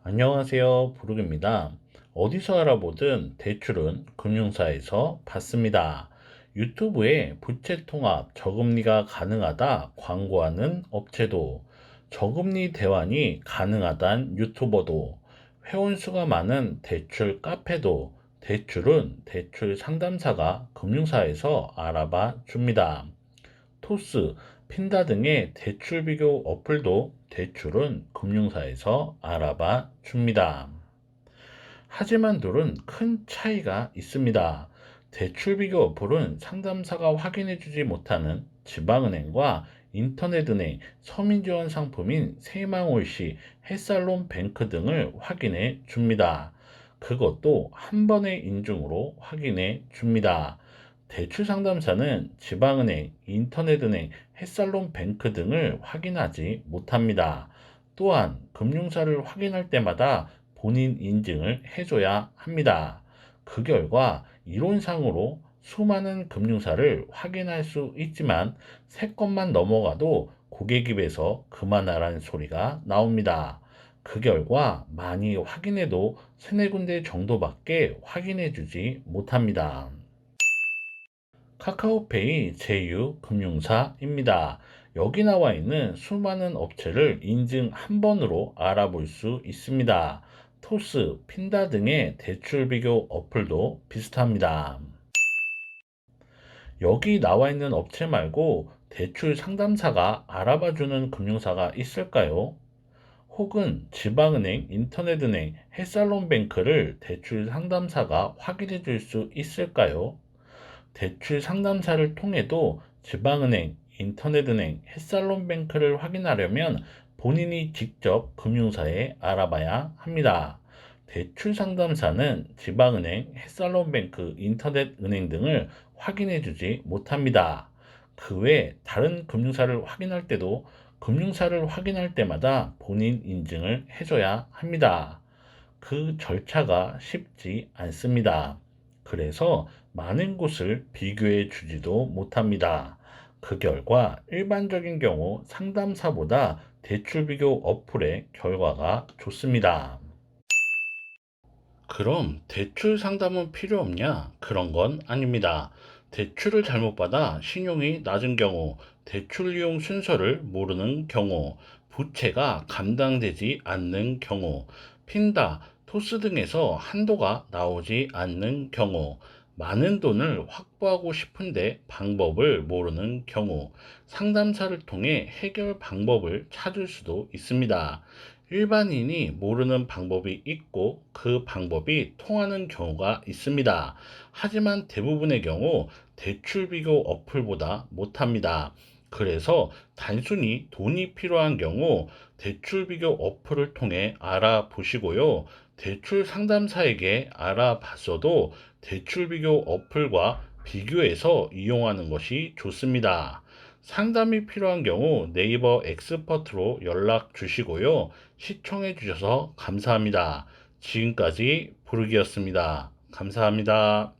안녕하세요. 부르입니다. 어디서 알아보든 대출은 금융사에서 받습니다. 유튜브에 부채 통합 저금리가 가능하다 광고하는 업체도, 저금리 대환이 가능하단 유튜버도, 회원 수가 많은 대출 카페도 대출은 대출 상담사가 금융사에서 알아봐 줍니다. 토스, 핀다 등의 대출 비교 어플도 대출은 금융사에서 알아봐 줍니다. 하지만 둘은 큰 차이가 있습니다. 대출 비교 어플은 상담사가 확인해 주지 못하는 지방은행과 인터넷은행, 서민지원 상품인 세망올시, 햇살론 뱅크 등을 확인해 줍니다. 그것도 한 번의 인증으로 확인해 줍니다. 대출 상담사는 지방은행, 인터넷은행, 햇살론 뱅크 등을 확인하지 못합니다. 또한 금융사를 확인할 때마다 본인 인증을 해줘야 합니다. 그 결과 이론상으로 수많은 금융사를 확인할 수 있지만 3건만 넘어가도 고객 입에서 그만하라는 소리가 나옵니다. 그 결과 많이 확인해도 3-4군데 정도밖에 확인해 주지 못합니다. 카카오페이 제휴금융사입니다. 여기 나와 있는 수많은 업체를 인증 한 번으로 알아볼 수 있습니다. 토스, 핀다 등의 대출 비교 어플도 비슷합니다. 여기 나와 있는 업체 말고 대출 상담사가 알아봐주는 금융사가 있을까요? 혹은 지방은행, 인터넷은행, 햇살론뱅크를 대출 상담사가 확인해 줄 수 있을까요? 대출 상담사를 통해도 지방은행, 인터넷은행, 햇살론뱅크를 확인하려면 본인이 직접 금융사에 알아봐야 합니다. 대출 상담사는 지방은행, 햇살론뱅크, 인터넷은행 등을 확인해 주지 못합니다. 그 외 다른 금융사를 확인할 때도 금융사를 확인할 때마다 본인 인증을 해줘야 합니다. 그 절차가 쉽지 않습니다. 그래서 많은 곳을 비교해 주지도 못합니다. 그 결과 일반적인 경우 상담사보다 대출 비교 어플의 결과가 좋습니다. 그럼 대출 상담은 필요 없냐? 그런 건 아닙니다. 대출을 잘못 받아 신용이 낮은 경우, 대출 이용 순서를 모르는 경우, 부채가 감당되지 않는 경우, 핀다, 토스 등에서 한도가 나오지 않는 경우, 많은 돈을 확보하고 싶은데 방법을 모르는 경우, 상담사를 통해 해결 방법을 찾을 수도 있습니다. 일반인이 모르는 방법이 있고 그 방법이 통하는 경우가 있습니다. 하지만 대부분의 경우 대출 비교 어플보다 못합니다. 그래서 단순히 돈이 필요한 경우 대출 비교 어플을 통해 알아보시고요. 대출 상담사에게 알아봤어도 대출 비교 어플과 비교해서 이용하는 것이 좋습니다. 상담이 필요한 경우 네이버 엑스퍼트로 연락 주시고요. 시청해 주셔서 감사합니다. 지금까지 부르기였습니다. 감사합니다.